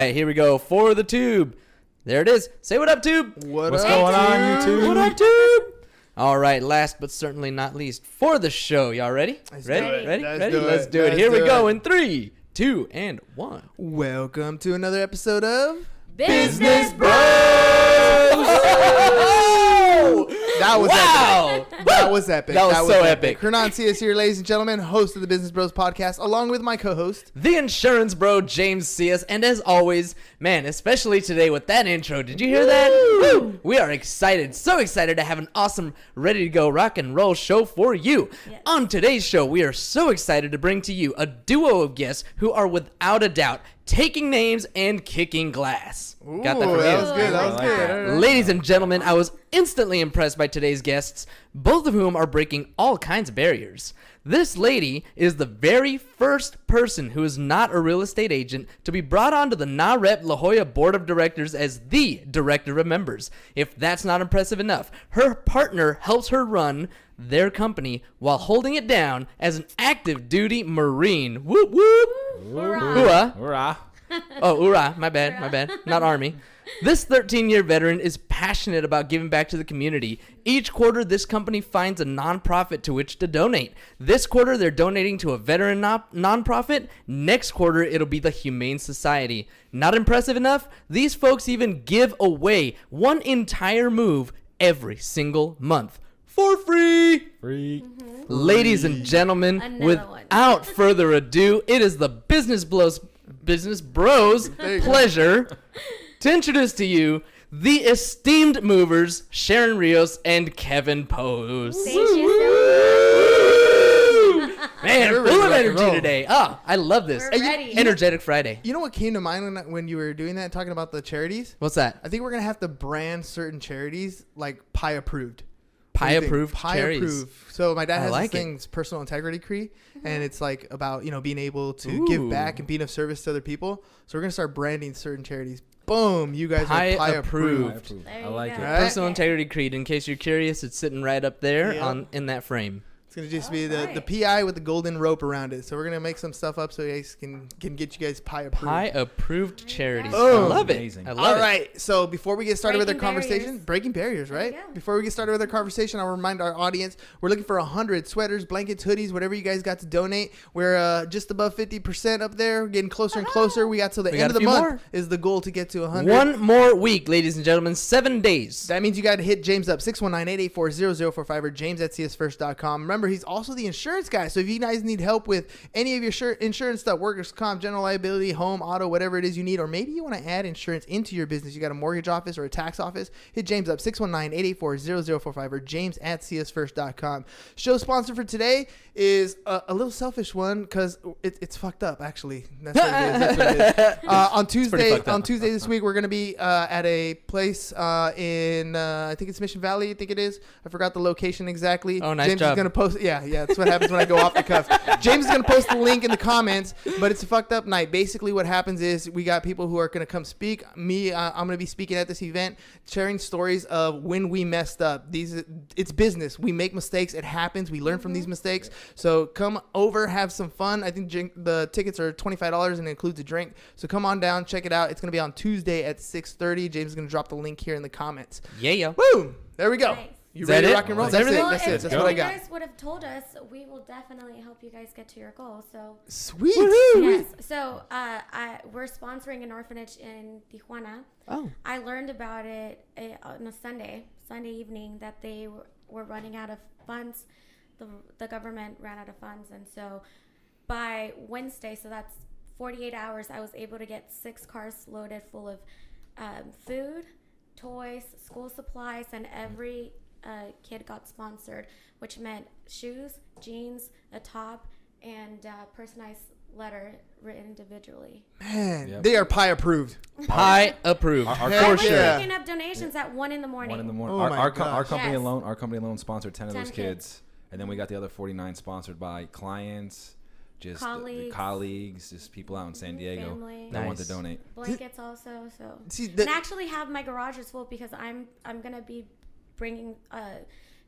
Hey, here we go for the tube. There it is. Say what up, tube. What's going on, YouTube? What up, tube? All right, last but certainly not least, for the show. Y'all ready? Ready? Let's do it. Here we go in 3, 2, and 1. Welcome to another episode of Business Bros. That was epic. That was epic. That was so epic. Hernan C is here, ladies and gentlemen, host of the Business Bros podcast, along with my co-host, The insurance bro, James Cias. And as always, man, especially today with that intro, did you hear that? Woo! We are excited, so excited to have an awesome, ready to go rock and roll show for you. Yes. On today's show, we are so excited to bring to you a duo of guests who are without a doubt taking names and kicking glass. Ooh, Got that from that you? was good. That was good. Ladies and gentlemen, I was instantly impressed by today's guests, both of whom are breaking all kinds of barriers. This lady is the very first person who is not a real estate agent to be brought onto the NAREP La Jolla Board of Directors as the director of members. If that's not impressive enough, her partner helps her run their company while holding it down as an active duty Marine. Whoop whoop. Hoorah. Hoorah. Oh, hoorah. My bad. Not Army. This 13-year veteran is passionate about giving back to the community. Each quarter, this company finds a nonprofit to which to donate. This quarter, they're donating to a veteran nonprofit. Next quarter, it'll be the Humane Society. Not impressive enough? These folks even give away one entire move every single month for free. Ladies and gentlemen, without further ado, it is the Business Bros pleasure to introduce to you the esteemed movers, Sharon Rios and Kevin Pose. Thank you so much. Man, full of energy today. Oh, I love this. We're ready. Energetic Friday. You know what came to mind when you were doing that, talking about the charities? What's that? I think we're going to have to brand certain charities like Pi Approved. Pi Approved Pi charities. Approved. So my dad has like this thing, it's personal integrity creed, and it's like about, being able to give back and being of service to other people. So we're going to start branding certain charities. Boom, you guys are Pi Approved. There I like you it. go. Personal integrity creed. In case you're curious, it's sitting right up there in that frame. It's going to just be the PI with the golden rope around it. So we're going to make some stuff up so you guys can get you guys Pi Approved. Pi Approved charities. Oh, I love it. amazing. I love All it. right, so before we get started with our Breaking conversation, barriers. breaking barriers, right? There you go. Before we get started with our conversation, I'll remind our audience, we're looking for 100 sweaters, blankets, hoodies, whatever you guys got to donate. We're just above 50% up there, getting closer and closer. We got till the We end got of the a few month more. is the goal to get to 100. One more week, ladies and gentlemen. 7 days. That means you got to hit James up, 619-884-0045 or james@csfirst.com. Remember, he's also the insurance guy. So if you guys need help with any of your insurance stuff, workers' comp, general liability, home, auto, whatever it is you need, or maybe you want to add insurance into your business, you got a mortgage office or a tax office, hit James up, 619-884-0045 or james@csfirst.com. Show sponsor for today is a little selfish one because it's fucked up, actually. That's what it is. That's what it is. On Tuesday this week, we're going to be at a place in, I think it's Mission Valley, I think it is. I forgot the location exactly. Oh, nice James job. is going to post, yeah, that's what happens when I go off the cuff. James is going to post the link in the comments, but it's a fucked up night. Basically, what happens is we got people who are going to come speak. Me, I'm going to be speaking at this event, sharing stories of when we messed up. It's business. We make mistakes. It happens. We learn from these mistakes. So come over, have some fun. I think the tickets are $25 and it includes a drink. So come on down, check it out. It's going to be on Tuesday at 6:30. James is going to drop the link here in the comments. Yeah. Woo! There we go. Nice. You Is ready that to it? rock and roll? Is that That's it. everything? That's it. If That's what I you got. guys would have told us, we will definitely help you guys get to your goal. So Sweet. yes, so we're sponsoring an orphanage in Tijuana. Oh. I learned about it on a Sunday evening that they were running out of funds. The government ran out of funds, and so by Wednesday, so that's 48 hours, I was able to get 6 cars loaded full of food, toys, school supplies, and every kid got sponsored, which meant shoes, jeans, a top, and personalized letter written individually. Man, Yep. they are Pi Approved. Pi Approved. Our Heck For I was sure. yeah. picking up donations at 1 in the morning. 1 in the morning. Oh Our, my our gosh. company Yes. alone, sponsored 10 of 10 those kids, and then we got the other 49 sponsored by clients, just colleagues, just people out in San Diego Family. that want to Nice. donate. Blankets also. So See, and I actually have my garage is full because I'm gonna be bringing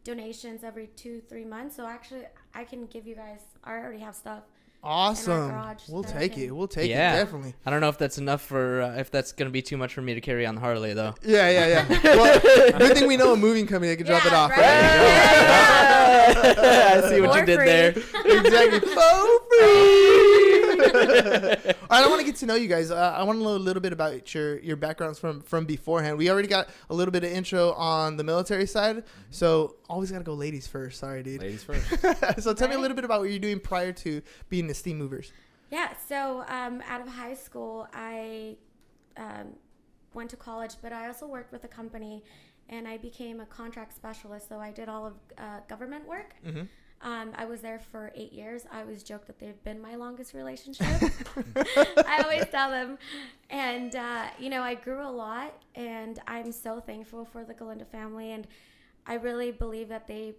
donations every 2-3 months. So actually, I can give you guys. I already have stuff Awesome. garage. We'll that I take can- it. We'll take it. Yeah. Definitely. I don't know if that's enough for if that's gonna be too much for me to carry on the Harley though. Yeah. Well, good thing we know a moving company that can drop it off. right? Right? I see what For you did free. there. Exactly. For free. All right, I want to get to know you guys. I want to know a little bit about your backgrounds from beforehand. We already got a little bit of intro on the military side, so always got to go ladies first. Sorry, dude. Ladies first. So tell me a little bit about what you're doing prior to being the Esteemed Movers. Yeah, so out of high school, I went to college, but I also worked with a company, and I became a contract specialist. So I did all of government work. Mm-hmm. I was there for 8 years. I always joke that they've been my longest relationship. I always tell them. And, I grew a lot, and I'm so thankful for the Galinda family. And I really believe that they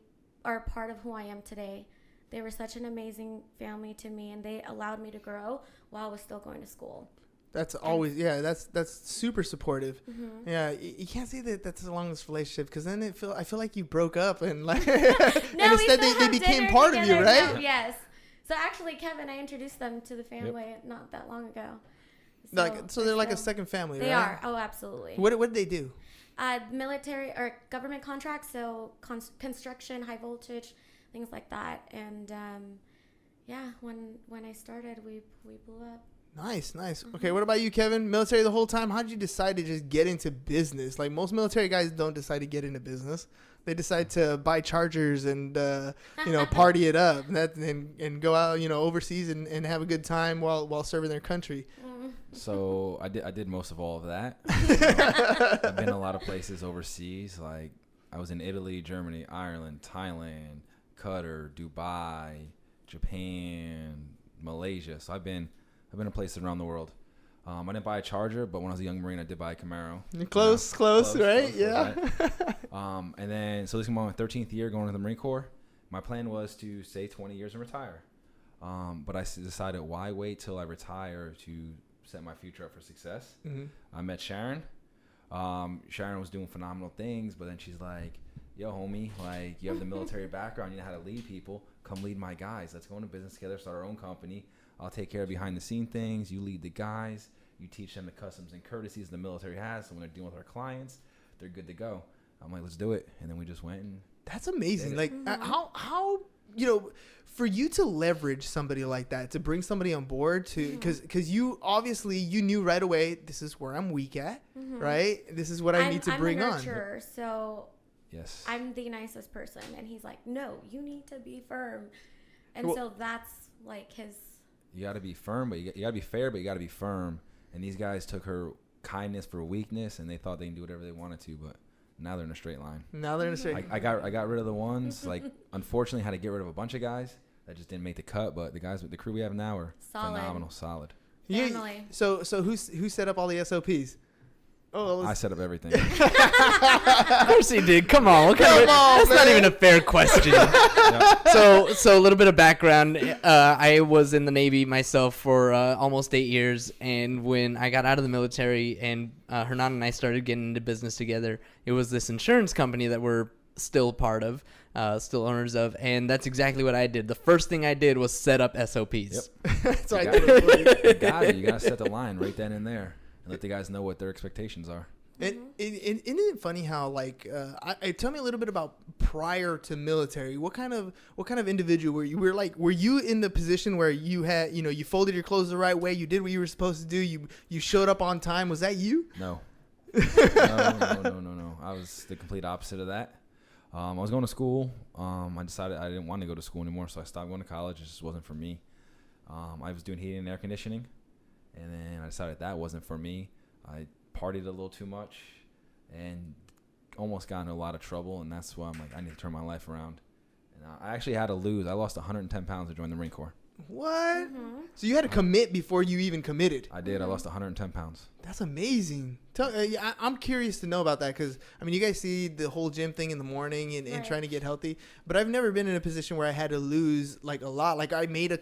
are part of who I am today. They were such an amazing family to me, and they allowed me to grow while I was still going to school. That's always, that's super supportive. Mm-hmm. Yeah, you can't say that that's the longest relationship because then I feel like you broke up and like, No, and instead they became part of you, right? No, yes. So actually, Kevin, I introduced them to the family not that long ago. So they're like a second family, they right? are. Oh, absolutely. What did they do? Military or government contracts, so construction, high voltage, things like that. And when I started, we blew up. Nice. Mm-hmm. Okay, what about you, Kevin? Military the whole time? How did you decide to just get into business? Like most military guys don't decide to get into business. They decide to buy chargers and party it up and go out overseas and have a good time while serving their country. So I did most of all of that. I've been a lot of places overseas. Like I was in Italy, Germany, Ireland, Thailand, Qatar, Dubai, Japan, Malaysia. So I've been in places around the world. I didn't buy a Charger, but when I was a young Marine, I did buy a Camaro. Close, right? Yeah. Right? And then, so this is my 13th year going to the Marine Corps. My plan was to stay 20 years and retire. But I decided, why wait till I retire to set my future up for success? Mm-hmm. I met Sharon. Sharon was doing phenomenal things, but then she's like, yo, homie, like, you have the military background. You know how to lead people. Come lead my guys. Let's go into business together, start our own company. I'll take care of behind the scene things. You lead the guys. You teach them the customs and courtesies the military has. So when they're dealing with our clients, they're good to go. I'm like, let's do it. And then we just went. And that's amazing. Like how for you to leverage somebody like that, to bring somebody on board to, because you obviously you knew right away, this is where I'm weak at, right? This is what I need to bring on. I'm a nurturer, so yes, I'm the nicest person. And he's like, no, you need to be firm. And so that's like his... You got to be firm, but you got to be fair, but you got to be firm. And these guys took her kindness for weakness, and they thought they can do whatever they wanted to, but now they're in a straight line. I got rid of the ones, like, unfortunately, had to get rid of a bunch of guys that just didn't make the cut, but the guys with the crew we have now are phenomenal, solid. Family. So who set up all the SOPs? Oh, I set up everything. Of course he did. Come on. That's not even a fair question. So a little bit of background. I was in the Navy myself for almost 8 years, and when I got out of the military and Hernan and I started getting into business together, it was this insurance company that we're still part of, still owners of, and that's exactly what I did. The first thing I did was set up SOPs. Yep. That's you got to set the line right then and there. And let the guys know what their expectations are. Isn't it funny how tell me a little bit about prior to military? What kind of individual were you? Were you in the position where you had you folded your clothes the right way, you did what you were supposed to do, you showed up on time? Was that you? No. No. I was the complete opposite of that. I was going to school. I decided I didn't want to go to school anymore, so I stopped going to college. It just wasn't for me. I was doing heating and air conditioning. And then I decided that wasn't for me. I partied a little too much and almost got into a lot of trouble. And that's why I'm like, I need to turn my life around. And I actually had to lose. I lost 110 pounds to join the Marine Corps. What? So you had to commit before you even committed? I did. I lost 110 pounds. That's amazing. I'm curious to know about that because, I mean, you guys see the whole gym thing in the morning and trying to get healthy. But I've never been in a position where I had to lose, like, a lot. Like, I made a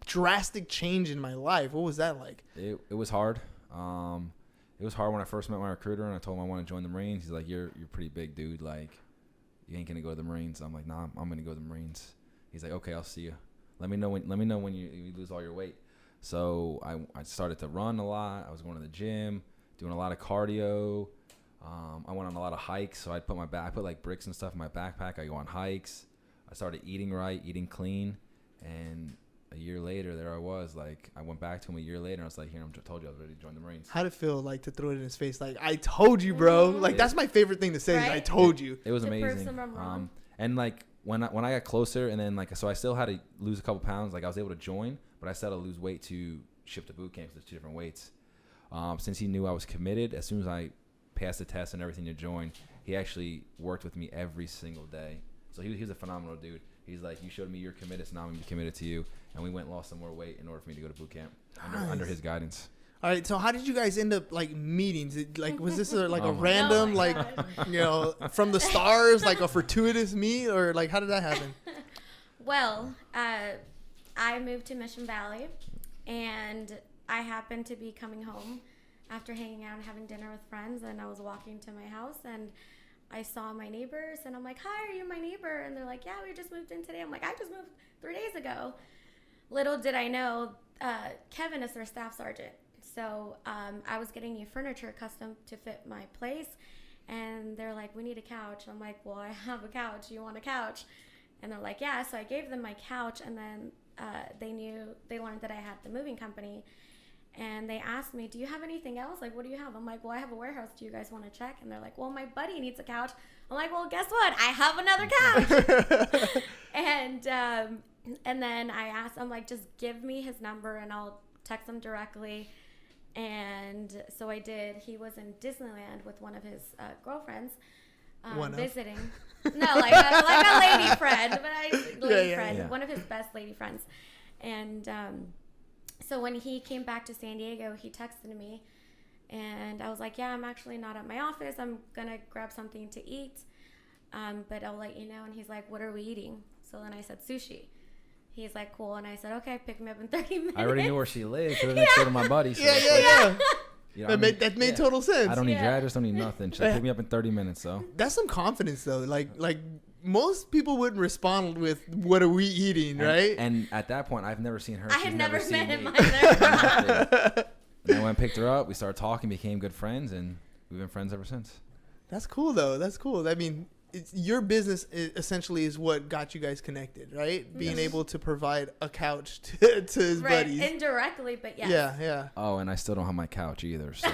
drastic change in my life. What was that like? It was hard. It was hard when I first met my recruiter and I told him I want to join the Marines. He's like, you're pretty big, dude. Like, you ain't going to go to the Marines. I'm like, nah, I'm going to go to the Marines. He's like, okay, I'll see you. Let me know when you lose all your weight. So I started to run a lot. I was going to the gym, doing a lot of cardio. I went on a lot of hikes. So I put like bricks and stuff in my backpack. I go on hikes. I started eating right, eating clean, and a year later, there I was. Like, I went back to him a year later, and I was like, "Here, I told you I was ready to join the Marines." How'd it feel like to throw it in his face? Like, I told you, bro. Like, that's my favorite thing to say. Right? Is I told you. It was amazing. And like when I got closer, and then like so I still had to lose a couple pounds. Like I was able to join, but I still had to lose weight to ship to boot camp because there's 2 different weights. Since he knew I was committed, as soon as I passed the test and everything to join, he actually worked with me every single day. So he was a phenomenal dude. He's like, you showed me you're committed, so now I'm going to be committed to you. And we went and lost some more weight in order for me to go to boot camp under his guidance. All right, so how did you guys end up, like, meeting? Like, was this a random, from the stars, like a fortuitous meet? Or, like, how did that happen? Well, I moved to Mission Valley, and I happened to be coming home after hanging out and having dinner with friends, and I was walking to my house, and I saw my neighbors, and I'm like, hi, are you my neighbor? And they're like, yeah, we just moved in today. I'm like, I just moved 3 days ago. Little did I know, Kevin is their staff sergeant. So I was getting new furniture custom to fit my place, and they're like, we need a couch. I'm like, well, I have a couch. You want a couch? And they're like, yeah. So I gave them my couch, and then they learned that I had the moving company. And they asked me, do you have anything else? Like, what do you have? I'm like, well, I have a warehouse. Do you guys want to check? And they're like, well, my buddy needs a couch. I'm like, well, guess what? I have another couch. And then I asked, I'm like, just give me his number and I'll text him directly. And so I did. He was in Disneyland with one of his girlfriends visiting. No, like a lady friend, but one of his best lady friends. And so when he came back to San Diego, he texted me, and I was like, yeah, I'm actually not at my office. I'm going to grab something to eat, but I'll let you know. And he's like, what are we eating? So then I said sushi. He's like, cool. And I said, okay, pick me up in 30 minutes. I already knew where she lived. She lived next door to my buddy. So You know, that made total sense. I don't need your address. Don't need nothing. She'll pick me up in 30 minutes, though. That's some confidence, though. Like most people wouldn't respond with, what are we eating, right? And at that point, I've never seen her. I had never met him either. And I went and picked her up. We started talking, became good friends, and we've been friends ever since. That's cool, though. That's cool. I mean, your business essentially is what got you guys connected, right? Being able to provide a couch to his buddies. Indirectly, but yes. Yeah. Oh, and I still don't have my couch either, so.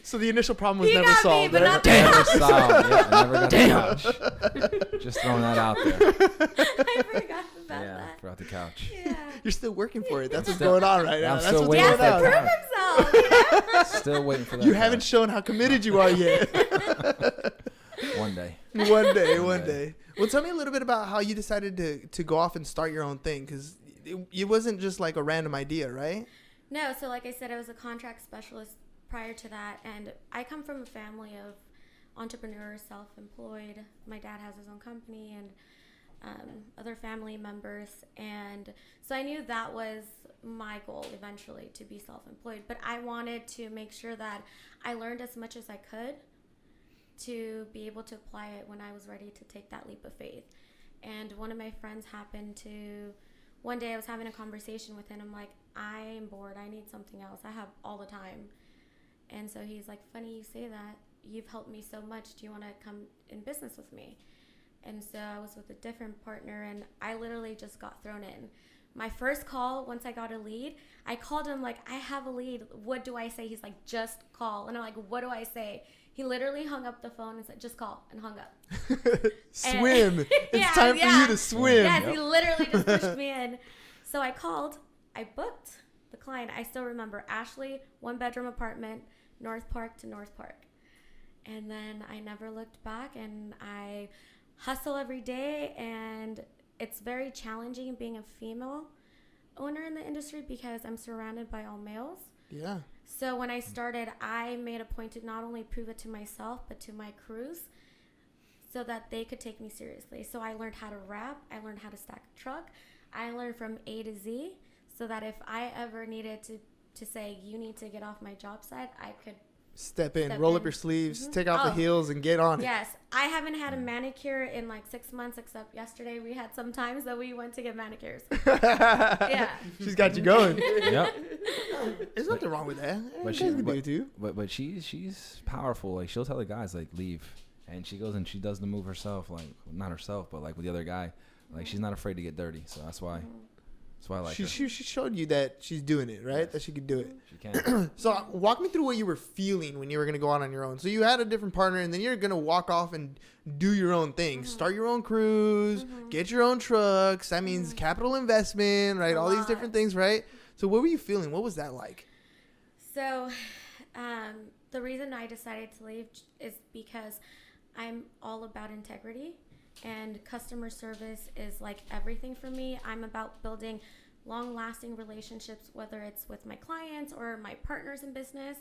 So the initial problem was never solved. Never solved. Yeah, I never got the couch. Just throwing that out there. I forgot about that. Yeah, forgot the couch. Yeah. You're still working for it. That's what's going on right now. I'm still waiting for that couch. Prove himself. Still waiting for that. You haven't shown how committed you are yet. One day. One day. Well, tell me a little bit about how you decided to go off and start your own thing, because it wasn't just like a random idea, right? No. So like I said, I was a contract specialist prior to that, and I come from a family of entrepreneurs, self-employed. My dad has his own company and other family members, and so I knew that was my goal eventually, to be self-employed. But I wanted to make sure that I learned as much as I could to be able to apply it when I was ready to take that leap of faith. And one of my friends happened to, one day I was having a conversation with him. I'm like, I am bored. I need something else. I have all the time. And so he's like, funny you say that. You've helped me so much. Do you want to come in business with me? And so I was with a different partner, and I literally just got thrown in. My first call, once I got a lead, I called him like, I have a lead. What do I say? He's like, just call. And I'm like, what do I say? He literally hung up the phone and said, just call, and hung up. Swim. It's time for you to swim. Yes, he literally just pushed me in. So I called. I booked the client. I still remember Ashley, 1-bedroom apartment, North Park to North Park. And then I never looked back, and I hustle every day, and it's very challenging being a female owner in the industry because I'm surrounded by all males. Yeah. So when I started, I made a point to not only prove it to myself, but to my crews, so that they could take me seriously. So I learned how to wrap. I learned how to stack a truck. I learned from A to Z, so that if I ever needed to say, you need to get off my job site, I could Step in, Step roll in. up your sleeves, Mhm. take off the Oh. heels, and get on it. Yes, I haven't had a manicure in like 6 months, except yesterday we had some times that we went to get manicures. Yeah. She's got you going. Yep. There's nothing wrong with that. But You she, guys can do but, it too. but she's powerful. Like she'll tell the guys like leave, and she goes and she does the move herself. Like not herself, but like with the other guy. Like she's not afraid to get dirty. So that's why I like her. She showed you that she's doing it, right? Yes. That she could do it. She can. So walk me through what you were feeling when you were going to go out on your own. So you had a different partner, and then you're going to walk off and do your own thing. Start your own cruise, get your own trucks. That means capital investment, right? All these different things, right? So what were you feeling? What was that like? So, the reason I decided to leave is because I'm all about integrity, and customer service is like everything for me. I'm about building long-lasting relationships, whether it's with my clients or my partners in business.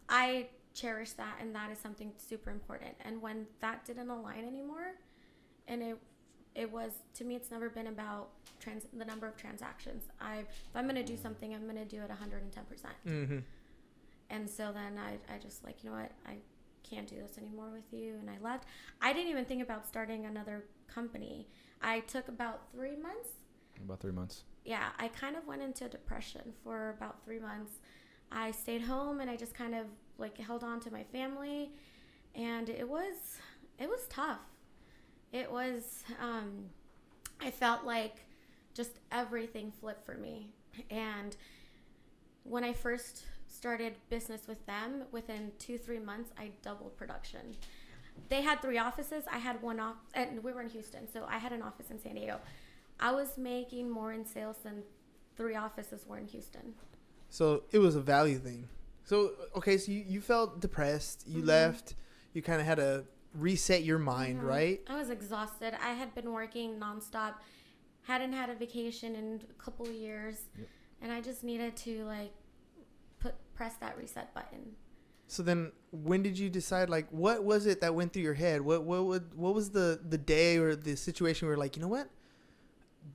I cherish that, and that is something super important. And when that didn't align anymore, and it was, to me, it's never been about the number of transactions. If I'm going to do something, I'm going to do it 110%. Mm-hmm. And so then I just like, you know what, I can't do this anymore with you. And I left. I didn't even think about starting another company. I took about 3 months. About 3 months. Yeah, I kind of went into depression for about 3 months. I stayed home and I just kind of like held on to my family, and it was tough. It was, I felt like just everything flipped for me. And when I first started business with them, within 2-3 months, I doubled production. They had 3 offices. I had one off, and we were in Houston, so I had an office in San Diego. I was making more in sales than 3 offices were in Houston. So it was a value thing. So, okay, so you felt depressed. You left. You kind of had to reset your mind, right? I was exhausted. I had been working nonstop, hadn't had a vacation in a couple of years, and I just needed to like press that reset button. So then, when did you decide? Like, what was it that went through your head? What was the day or the situation where you're like, you know what?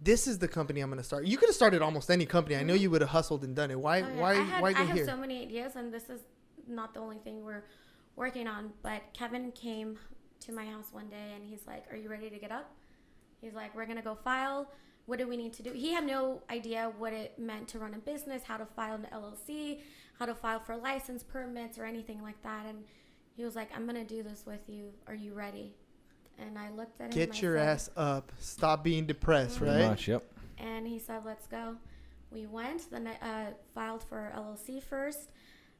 This is the company I'm going to start. You could have started almost any company. I know you would have hustled and done it. Why go I have here? so many ideas, and this is not the only thing we're working on. But Kevin came to my house one day, and he's like, "Are you ready to get up?" He's like, "We're gonna go file. What do we need to do?" He had no idea what it meant to run a business, how to file an LLC, how to file for license permits or anything like that. And he was like, "I'm gonna do this with you. Are you ready?" And I looked at him. Get your ass up. Stop being depressed, Pretty right? much, yep. And he said, "Let's go." We went. Then I filed for LLC first,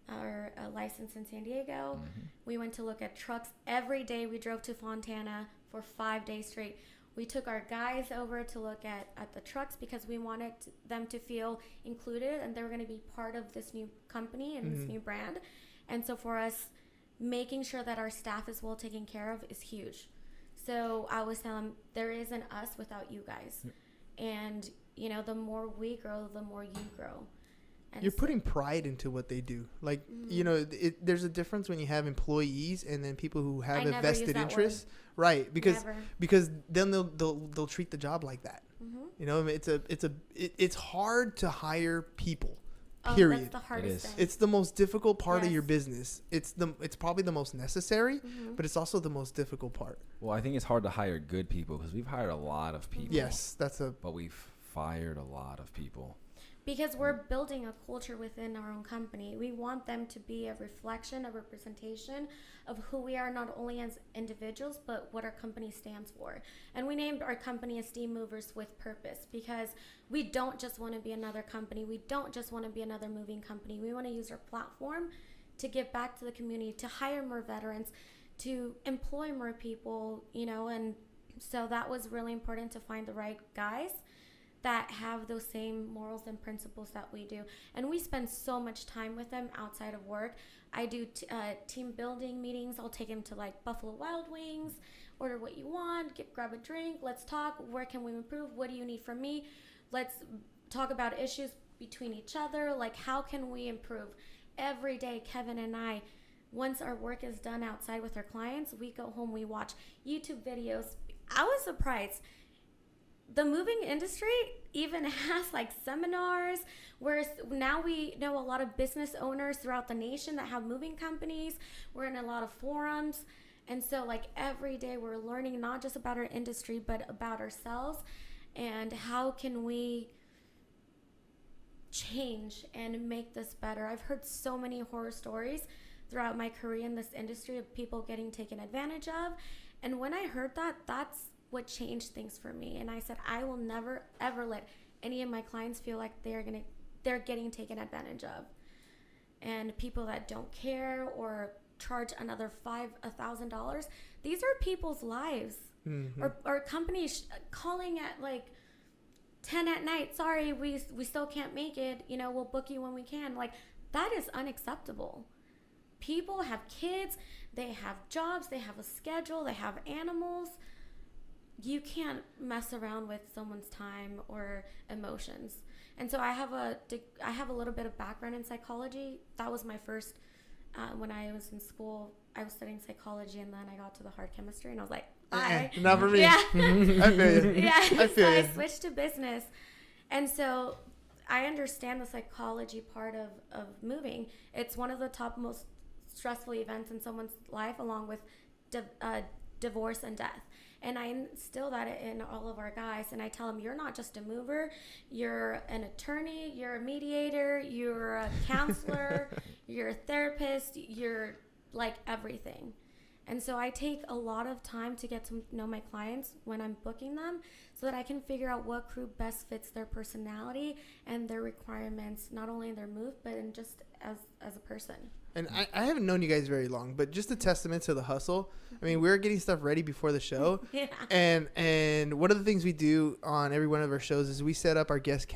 or a license in San Diego. We went to look at trucks every day. We drove to Fontana for 5 days straight. We took our guys over to look at the trucks because we wanted them to feel included, and they were going to be part of this new company and this new brand. And so for us, making sure that our staff is well taken care of is huge. So I was telling them, there isn't us without you guys. And, you know, the more we grow, the more you grow. And You're putting pride into what they do. Like, you know, there's a difference when you have employees and then people who have a vested interest. Right. Because then they'll treat the job like that. You know, it's hard to hire people. Period. That's the hardest thing. It's the most difficult part of your business. It's probably the most necessary, but it's also the most difficult part. Well, I think it's hard to hire good people because we've hired a lot of people. Yes, but we've fired a lot of people. Because we're building a culture within our own company. We want them to be a reflection, a representation of who we are, not only as individuals, but what our company stands for. And we named our company Esteemed Movers with Purpose because we don't just want to be another company. We don't just want to be another moving company. We want to use our platform to give back to the community, to hire more veterans, to employ more people, you know. And so that was really important to find the right guys that have those same morals and principles that we do. And we spend so much time with them outside of work. I do team building meetings. I'll take them to like Buffalo Wild Wings, order what you want, grab a drink, let's talk. Where can we improve? What do you need from me? Let's talk about issues between each other. Like, how can we improve? Every day, Kevin and I, once our work is done outside with our clients, we go home, we watch YouTube videos. I was surprised. the moving industry even has like seminars where now we know a lot of business owners throughout the nation that have moving companies. We're in a lot of forums. And so like every day we're learning not just about our industry, but about ourselves and how can we change and make this better. I've heard so many horror stories throughout my career in this industry of people getting taken advantage of. And when I heard that, that's what changed things for me. And I said, I will never ever let any of my clients feel like they're getting taken advantage of. And people that don't care or charge another $1,000, these are people's lives. Mm-hmm. Or companies calling at like 10 at night, sorry, we still can't make it, we'll book you when we can. Like, that is unacceptable. People have kids, they have jobs, they have a schedule, they have animals. You can't mess around with someone's time or emotions. And so I have a little bit of background in psychology. That was my first, when I was in school, I was studying psychology, and then I got to the hard chemistry, and I was like, bye. Not for me. Yeah. I feel you. Yeah. I feel you. I switched to business. And so I understand the psychology part of moving. It's one of the top most stressful events in someone's life, along with divorce and death. And I instill that in all of our guys. And I tell them, you're not just a mover. You're an attorney. You're a mediator. You're a counselor. You're a therapist. You're like everything. And so I take a lot of time to get to know my clients when I'm booking them so that I can figure out what crew best fits their personality and their requirements, not only in their move, but in just as a person. And I haven't known you guys very long, but just a testament to the hustle. I mean, we were getting stuff ready before the show. Yeah. And one of the things we do on every one of our shows is we set up our guest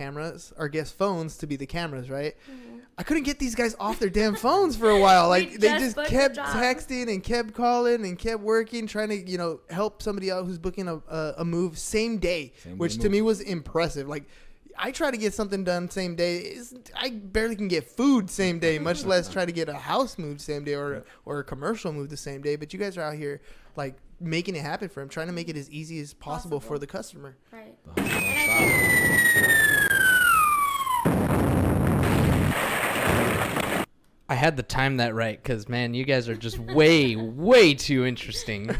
phones to be the cameras, right? Mm-hmm. I couldn't get these guys off their damn phones for a while. Like, they just kept texting and kept calling and kept working, trying to, help somebody out who's booking a move same day, which to me was impressive. Like, I try to get something done same day. I barely can get food same day, much less try to get a house moved same day or a commercial moved the same day. But you guys are out here, like, making it happen for him, trying to make it as easy as possible for the customer. Right. I had to time that right because, man, you guys are just way, way too interesting.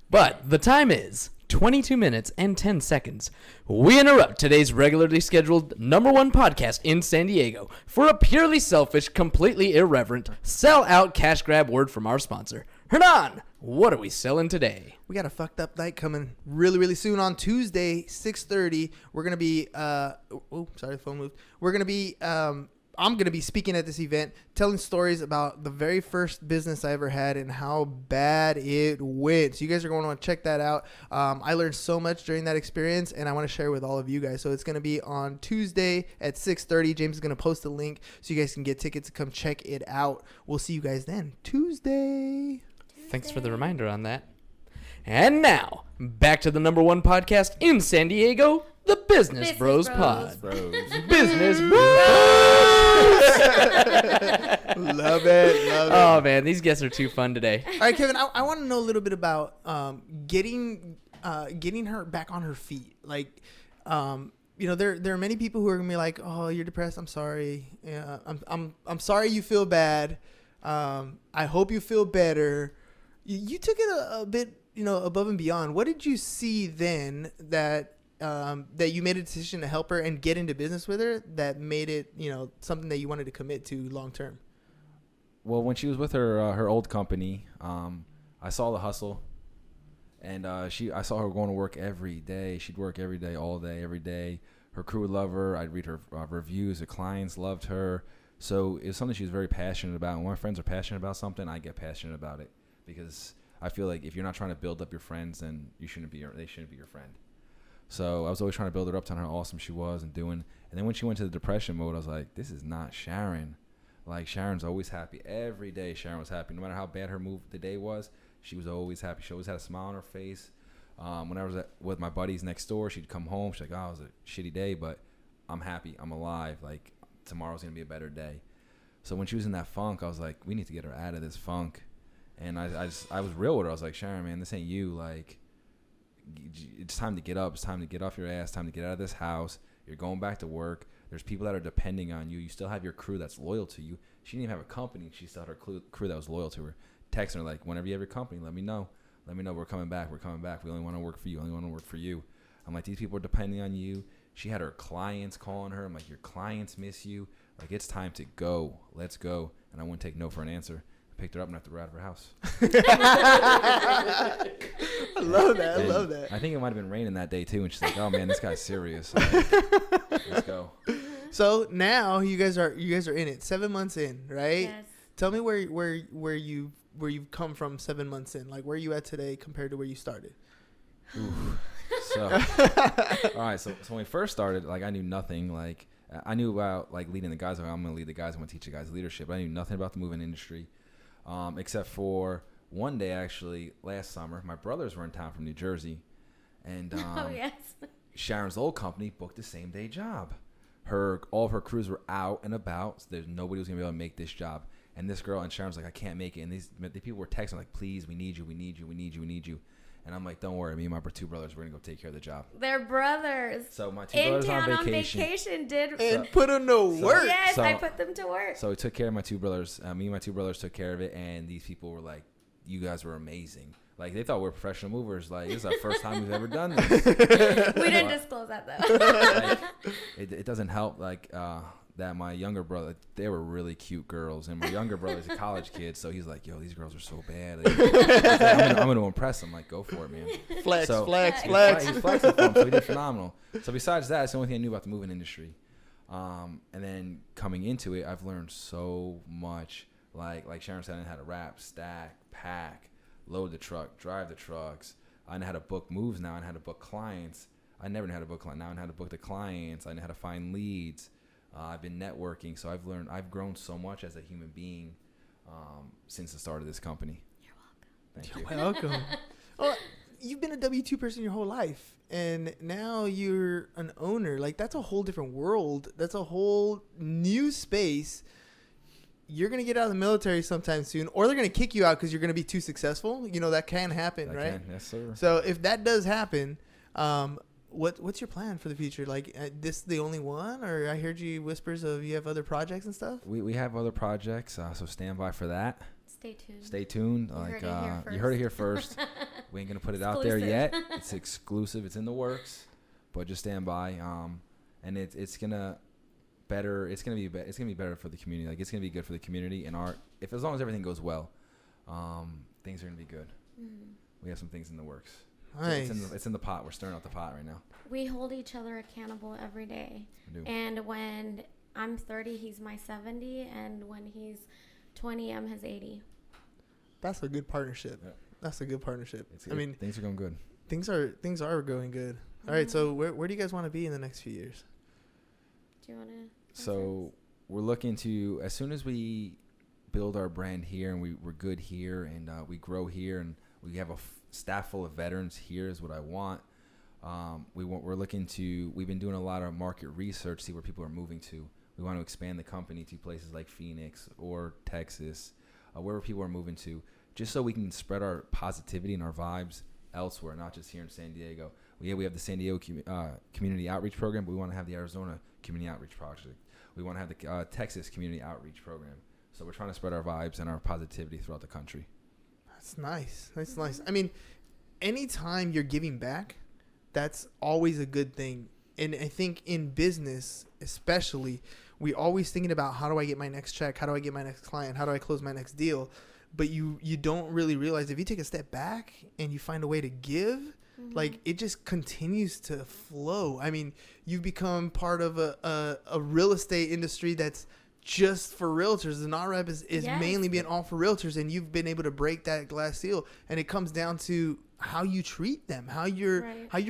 But the time is 22 minutes and 10 seconds. We interrupt today's regularly scheduled #1 podcast in San Diego for a purely selfish, completely irreverent, sell-out cash grab word from our sponsor. Hernan, what are we selling today? We got a fucked up night coming really, really soon on Tuesday, 6:30. We're going to be, sorry, the phone moved. We're going to be, I'm going to be speaking at this event, telling stories about the very first business I ever had and how bad it went. So you guys are going to want to check that out. I learned so much during that experience, and I want to share with all of you guys. So it's going to be on Tuesday at 6:30. James is going to post a link so you guys can get tickets to come check it out. We'll see you guys then. Tuesday. Thanks for the reminder on that. And now, back to the #1 podcast in San Diego, the Business Bros Pod. Business Bros! Love it. Oh, man, these guests are too fun today. All right, Kevin, I want to know a little bit about getting her back on her feet. Like, there are many people who are gonna be like, "Oh, you're depressed. I'm sorry. Yeah, I'm sorry you feel bad. I hope you feel better." You took it a bit, above and beyond. What did you see then that you made a decision to help her and get into business with her that made it, something that you wanted to commit to long term? Well, when she was with her old company, I saw the hustle, and I saw her going to work every day. She'd work every day, all day, every day. Her crew would love her. I'd read her reviews. The clients loved her. So it was something she was very passionate about. And when my friends are passionate about something, I get passionate about it, because I feel like if you're not trying to build up your friends, then they shouldn't be your friend. So I was always trying to build her up, telling her how awesome she was and doing. And then when she went to the depression mode, I was like, this is not Sharon. Like, Sharon's always happy. Every day Sharon was happy. No matter how bad her move the day was, she was always happy. She always had a smile on her face. When I was with my buddies next door, she'd come home. She's like, oh, it was a shitty day, but I'm happy. I'm alive. Like, tomorrow's going to be a better day. So when she was in that funk, I was like, we need to get her out of this funk. And I was real with her. I was like, Sharon, man, this ain't you. Like, it's time to get up. It's time to get off your ass. Time to get out of this house. You're going back to work. There's people that are depending on you. You still have your crew that's loyal to you. She didn't even have a company. She still had her crew that was loyal to her. Texting her like, whenever you have your company, let me know. Let me know. We're coming back. We're coming back. We only want to work for you. Only want to work for you. I'm like, these people are depending on you. She had her clients calling her. I'm like, your clients miss you. Like, it's time to go. Let's go. And I wouldn't take no for an answer. I picked her up and I threw her out of her house. I love that. I love that. I think it might have been raining that day too. And she's like, oh man, this guy's serious. Like, let's go. So now you guys are in it. 7 months in, right? Yes. Tell me where you've come from 7 months in. Like, where are you at today compared to where you started? Ooh. So, all right. So when we first started, like, I knew nothing. Like, I knew about like leading the guys. Like, I'm gonna lead the guys. I'm gonna teach the guys leadership. I knew nothing about the moving industry, except for one day actually last summer. My brothers were in town from New Jersey, and Oh yes. Sharon's old company booked a same day job. All of her crews were out and about. So there's nobody was gonna be able to make this job. And this girl and Sharon's like, I can't make it. And the people were texting like, please, we need you, we need you, we need you, we need you. And I'm like, don't worry, me and my two brothers, we're gonna go take care of the job. They're brothers. So my two In brothers town on vacation. did. And put them to work. Yes, So- I put them to work. So we took care of my two brothers. Me and my two brothers took care of it, and these people were like, you guys were amazing. Like, they thought we were professional movers. Like, this is our first time we've ever done this. We didn't disclose that though. Like, it doesn't help, like, that my younger brother, they were really cute girls, and my younger brother's a college kid, so he's like, yo, these girls are so bad. Like, I'm going to impress them. Like, go for it, man. Flex, So- flex, He's flex. flexing for him, so he did phenomenal. So besides that, it's the only thing I knew about the moving industry. And then coming into it, I've learned so much. Like Sharon said, I know how to wrap, stack, pack, load the truck, drive the trucks. I know how to book moves now. I know how to book clients. I never knew how to book clients. Now I know how to book the clients. I know how to find leads. I've been networking, so I've grown so much as a human being since the start of this company. You're welcome. Thank you. You're welcome. Well, you've been a W-2 person your whole life, and now you're an owner. Like, that's a whole different world. That's a whole new space. You're going to get out of the military sometime soon, or they're going to kick you out because you're going to be too successful. You know, that can happen, That right? can, yes, sir. So if that does happen, what's your plan for the future? Like, this the only one, or I heard you whispers of you have other projects and stuff? We have other projects, so stand by for that. Stay tuned. Stay tuned. You heard it here You heard it here first. We ain't gonna put it out there Exclusive. yet. It's exclusive. It's in the works, but just stand by. And it's gonna better. It's gonna be better for the community. Like, it's gonna be good for the community and as long as everything goes well, things are gonna be good. Mhm. We have some things in the works. Nice. It's in the pot. We're stirring out the pot right now. We hold each other accountable every day. We do. And when I'm 30, he's my 70, and when he's 20, I'm his 80. That's a good partnership. Yeah. That's a good partnership. Things are going good. Things are going good. All right, so where do you guys want to be in the next few years? Do you want to? So we're looking to, as soon as we build our brand here and we're good here and we grow here and we have a staff full of veterans here is what I want. We've been doing a lot of market research, see where people are moving to. We want to expand the company to places like Phoenix or Texas, wherever people are moving to, just so we can spread our positivity and our vibes elsewhere, not just here in San Diego. We have the San Diego Community Outreach Program, but we want to have the Arizona Community Outreach Project. We want to have the Texas Community Outreach Program. So we're trying to spread our vibes and our positivity throughout the country. That's nice. That's nice. I mean, anytime you're giving back, that's always a good thing. And I think in business, especially, we always thinking about how do I get my next check? How do I get my next client? How do I close my next deal? But you don't really realize if you take a step back and you find a way to give, like, it just continues to flow. I mean, you've become part of a real estate industry that's just for realtors. The NAREP is Yes. mainly being all for realtors, and you've been able to break that glass seal. And it comes down to how you treat them, how you're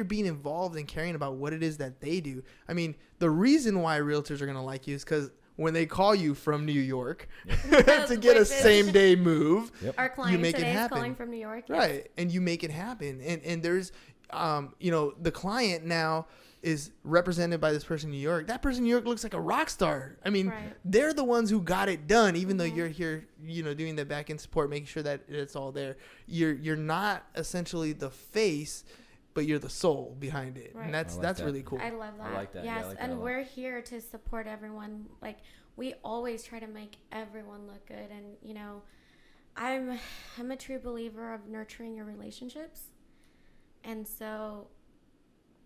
being involved and caring about what it is that they do. I mean, the reason why realtors are going to like you is because when they call you from New York to get a same day move, Our client you make it today is happen. calling from New York. Yes. Right. And you make it happen. And there's, the client now is represented by this person in New York. That person in New York looks like a rock star. I mean, Right. they're the ones who got it done, even though you're here, doing the back end support, making sure that it's all there. You're not essentially the face but you're the soul behind it. Right. And that's that. really cool. I love that. I like that. Yeah, I Yes, like that a and lot. we're here to support everyone. Like, we always try to make everyone look good, and you know, I'm a true believer of nurturing your relationships, and so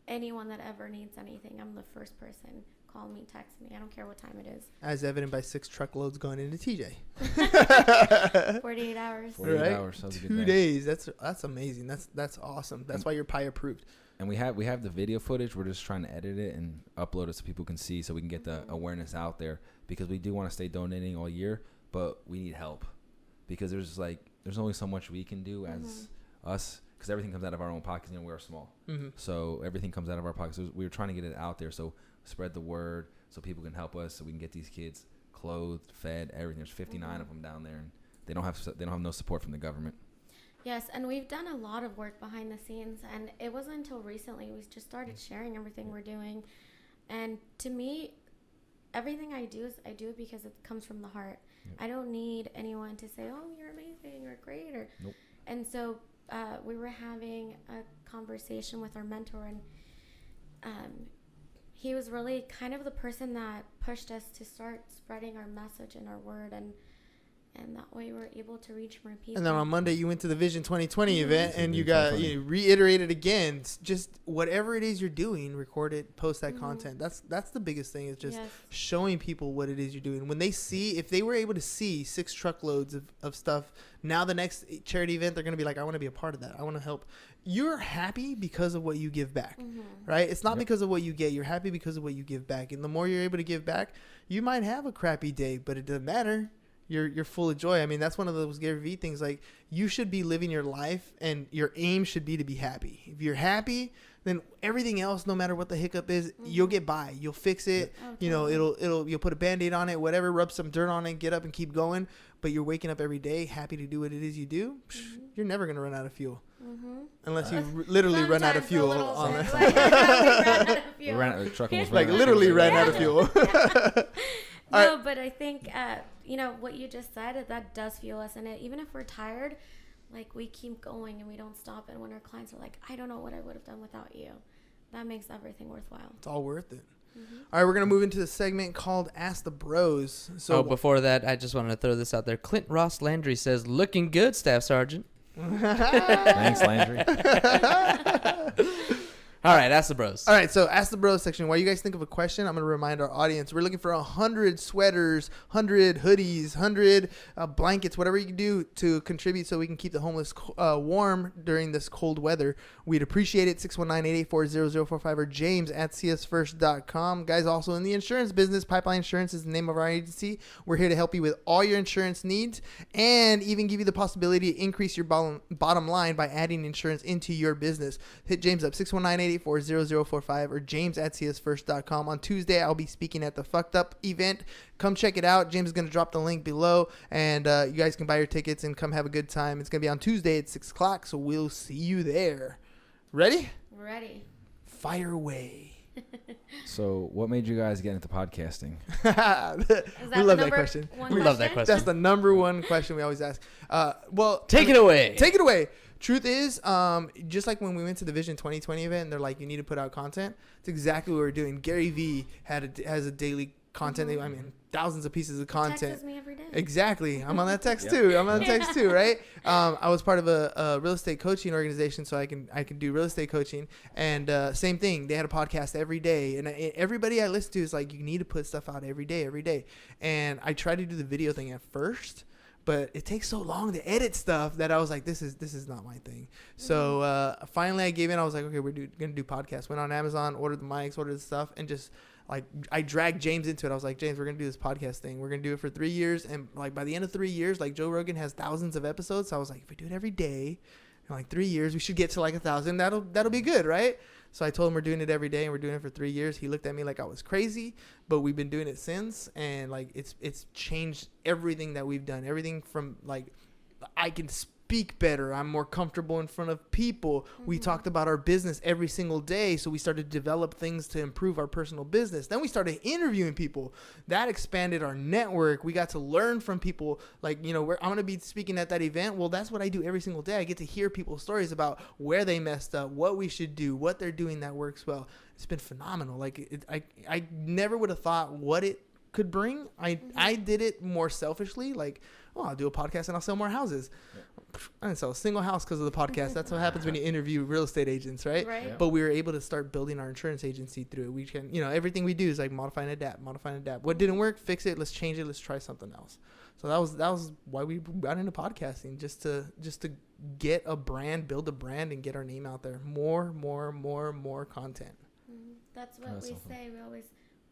anyone that ever needs anything, I'm the first person. Call me, text me. I don't care what time it is. As evident by 6 truckloads going into TJ. 48 hours. 48 Right? hours. That was a good 2 day. days. That's amazing. That's awesome. That's why you're PI approved. And we have the video footage. We're just trying to edit it and upload it so people can see, so we can get the awareness out there, because we do want to stay donating all year, but we need help, because there's only so much we can do as us, because everything comes out of our own pockets. You know, we're small, so everything comes out of our pockets. So we're trying to get it out there, so spread the word so people can help us, so we can get these kids clothed, fed, everything. There's 59 of them down there, and they don't have no support from the government. Yes, and we've done a lot of work behind the scenes, and it wasn't until recently we just started sharing everything we're doing. And to me, everything I do because it comes from the heart. Yep. I don't need anyone to say, "Oh, you're amazing," or "Great," or. Nope. And so we were having a conversation with our mentor, and he was really kind of the person that pushed us to start spreading our message and our word, and that way we're able to reach more people. And then on Monday, you went to the Vision 2020 event, and you Vision got reiterated again. Just whatever it is you're doing, record it, post that content. That's the biggest thing, is just showing people what it is you're doing. When they see, if they were able to see 6 truckloads of stuff, now the next charity event, they're going to be like, I want to be a part of that. I want to help. You're happy because of what you give back, right? It's not because of what you get. You're happy because of what you give back. And the more you're able to give back, you might have a crappy day, but it doesn't matter. You're full of joy. I mean, that's one of those Gary Vee things. Like, you should be living your life, and your aim should be to be happy. If you're happy, then everything else, no matter what the hiccup is, you'll get by. You'll fix it. You know, you'll put a Band-Aid on it, whatever, rub some dirt on it, get up and keep going. But you're waking up every day happy to do what it is you do. You're never going to run out of fuel. Unless you literally run out of fuel on that. The truck almost like literally ran out of fuel. No, but I think, what you just said, that does fuel us. And even if we're tired, like, we keep going and we don't stop. And when our clients are like, I don't know what I would have done without you, that makes everything worthwhile. It's all worth it. All right, we're going to move into the segment called Ask the Bros. So before that, I just wanted to throw this out there. Clint Ross Landry says, looking good, Staff Sergeant. Thanks, Landry. All right, Ask the Bros. All right, so Ask the Bros section. While you guys think of a question, I'm going to remind our audience, we're looking for 100 sweaters, 100 hoodies, 100 blankets, whatever you can do to contribute so we can keep the homeless warm during this cold weather. We'd appreciate it. 619-884-0045 or james@csfirst.com. Guys, also in the insurance business, Pipeline Insurance is the name of our agency. We're here to help you with all your insurance needs and even give you the possibility to increase your bottom line by adding insurance into your business. Hit James up, 619-884-0045 or james@csfirst.com. On Tuesday, I'll be speaking at the Fucked Up event. Come check it out. James is going to drop the link below, and you guys can buy your tickets and come have a good time. It's going to be on Tuesday at 6 o'clock, so we'll see you there. Ready? Ready. Fire away. So, what made you guys get into podcasting? We love that question. We love that question. That's the number one question we always ask. Take it away. Take it away. Truth is, just like when we went to the Vision 2020 event, and they're like, you need to put out content. It's exactly what we're doing. Gary Vee has a daily content. I mean, thousands of pieces of content. Texts me every day. Exactly. I'm on that text too. I'm on the text too, right? I was part of a real estate coaching organization, so I can do real estate coaching. And same thing. They had a podcast every day, and everybody I listen to is like, you need to put stuff out every day. And I tried to do the video thing at first, but it takes so long to edit stuff that I was like, this is not my thing. So finally I gave in. I was like, okay, we're gonna do podcasts. Went on Amazon, ordered the mics, ordered the stuff, and just like, I dragged James into it. I was like, James, we're going to do this podcast thing. We're going to do it for 3 years. And like, by the end of 3 years, like, Joe Rogan has thousands of episodes. So I was like, if we do it every day, in like 3 years, we should get to like 1,000. That'll be good, right? So I told him we're doing it every day, and we're doing it for 3 years. He looked at me like I was crazy, but we've been doing it since. And like, it's changed everything that we've done. Everything from like, I can speak better. I'm more comfortable in front of people. We talked about our business every single day. So we started to develop things to improve our personal business. Then we started interviewing people. That expanded our network. We got to learn from people. Like, I'm going to be speaking at that event. Well, that's what I do every single day. I get to hear people's stories about where they messed up, what we should do, what they're doing that works well. It's been phenomenal. Like, I never would have thought what it could bring. I did it more selfishly. Like, I'll do a podcast and I'll sell more houses. I didn't sell a single house because of the podcast. That's what happens when you interview real estate agents, right? Yeah. But we were able to start building our insurance agency through it. We can, everything we do is like modify and adapt. What didn't work, fix it. Let's change it. Let's try something else. So that was why we got into podcasting, just to get a brand, build a brand, and get our name out there. More content. That's what we say.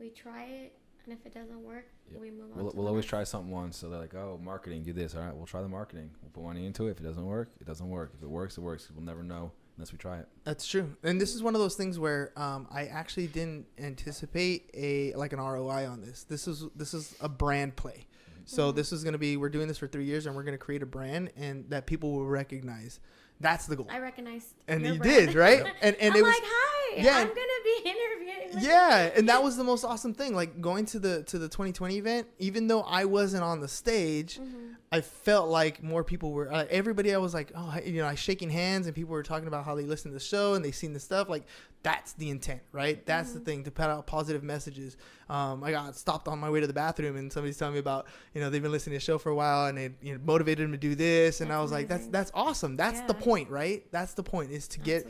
We try it. And if it doesn't work, we move on. We'll always try something once. So they're like, oh, marketing, do this. All right, we'll try the marketing. We'll put money into it. If it doesn't work, it doesn't work. If it works, it works. We'll never know unless we try it. That's true. And this is one of those things where I actually didn't anticipate an ROI on this. This is a brand play. So this is going to be, we're doing this for 3 years, and we're going to create a brand and that people will recognize. That's the goal. I recognized. And you did, right? And I'm it was like, hi, yeah, I'm going to be interviewing. Yeah, and that was the most awesome thing. Like going to the 2020 event, even though I wasn't on the stage, I felt like more people were. Everybody, I was like, I shaking hands, and people were talking about how they listened to the show and they seen the stuff. Like that's the intent, right? That's the thing, to put out positive messages. I got stopped on my way to the bathroom, and somebody's telling me about they've been listening to the show for a while, and it motivated them to do this, and I was like, that's awesome. That's the point, right? That's the point, is to get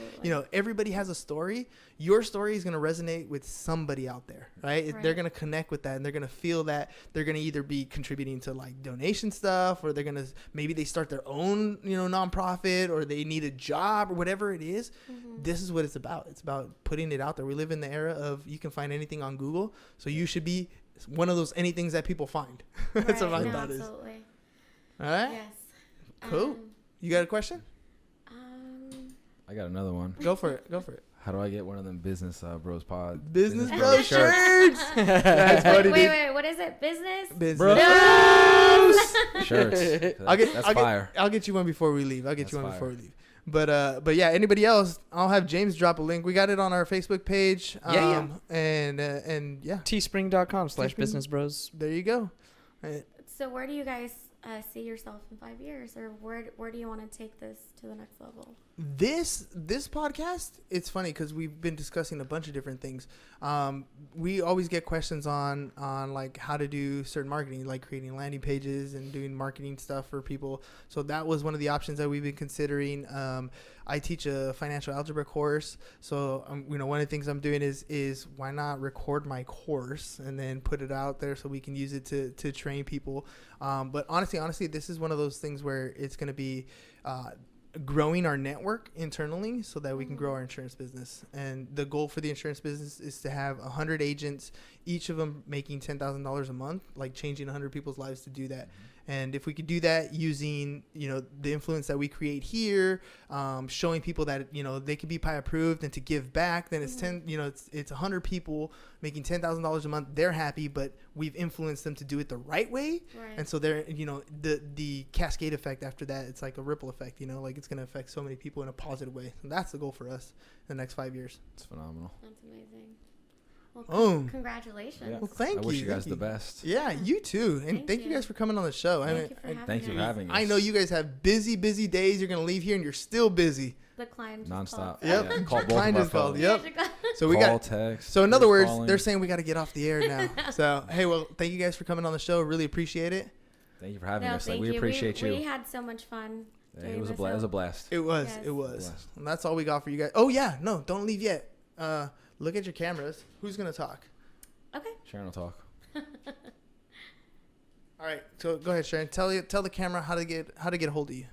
everybody has a story. Your story is going to resonate with somebody out there, right? They're going to connect with that, and they're going to feel that they're going to either be contributing to like donation stuff, or they're going to, maybe they start their own, nonprofit, or they need a job, or whatever it is. This is what it's about. It's about putting it out there. We live in the era of you can find anything on Google, so you should be one of those anythings that people find. That's what my thought is. Absolutely. All right. Yes. Cool. You got a question? I got another one. Go for it. How do I get one of them Business Bros pod? Business Bros shirts. That's funny. Wait. What is it? Business Bros shirts. I'll get you one before we leave. But yeah, anybody else, I'll have James drop a link. We got it on our Facebook page. And yeah. teespring.com/businessbros. There you go. So where do you guys see yourself in 5 years, or where do you want to take this to the next level? This podcast, it's funny because we've been discussing a bunch of different things. We always get questions on like how to do certain marketing, like creating landing pages and doing marketing stuff for people. So that was one of the options that we've been considering. I teach a financial algebra course, so one of the things I'm doing is why not record my course and then put it out there so we can use it to train people. But honestly, this is one of those things where it's going to be growing our network internally so that we can grow our insurance business. And the goal for the insurance business is to have 100 agents, each of them making $10,000 a month, like changing 100 people's lives to do that. And if we could do that using, the influence that we create here, showing people that, they could be PI approved and to give back, then it's it's 100 people making $10,000 a month. They're happy, but we've influenced them to do it the right way. Right. And so they're, the cascade effect after that, it's like a ripple effect, like it's going to affect so many people in a positive way. And that's the goal for us in the next 5 years. It's phenomenal. That's amazing. Well, congratulations. Yeah. Well, thank you. I wish you guys the best. Yeah, you too. And thank you guys for coming on the show. Thank you for having us. I know you guys have busy days. You're going to leave here and you're still busy. The client nonstop. Yep. Yeah. Call both client of our is called. phones. Yep. So we got text. So in other words, they're saying we got to get off the air now. So hey, well, thank you guys for coming on the show. Really appreciate it. Thank you for having us. We appreciate you. We had so much fun. It was a blast. It was. Yes. It was. And that's all we got for you guys. Oh yeah, no, don't leave yet. Look at your cameras. Who's gonna talk? Okay. Sharon will talk. All right, so go ahead, Sharon. Tell the camera how to get a hold of you.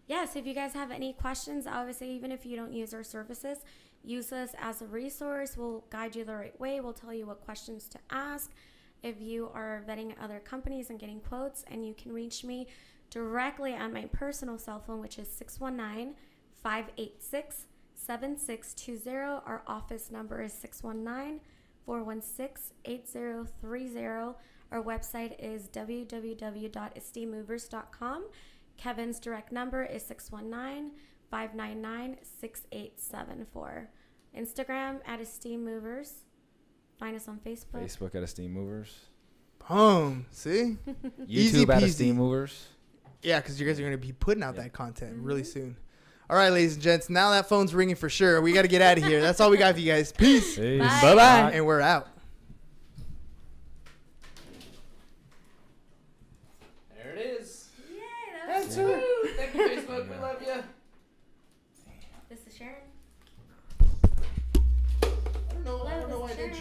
Yes, if you guys have any questions, obviously, even if you don't use our services, use us as a resource. We'll guide you the right way. We'll tell you what questions to ask. If you are vetting other companies and getting quotes, and you can reach me directly on my personal cell phone, which is 619-586-7620. Our office number is 619-416-8030. Our website is www.esteemmovers.com. Kevin's direct number is 619-599-6874. Instagram at Esteemed Movers. Find us on Facebook. Facebook at Esteemed Movers. Boom. See? Easy YouTube at peasy. Esteemed Movers. Yeah, because you guys are going to be putting out that content really soon. All right, ladies and gents. Now that phone's ringing for sure. We got to get out of here. That's all we got for you guys. Peace. Peace. Bye. Bye-bye. And we're out. There it is. Yay, That's her. Thank you, Facebook. We love you. This is Sharon. I don't know why I Sharon. did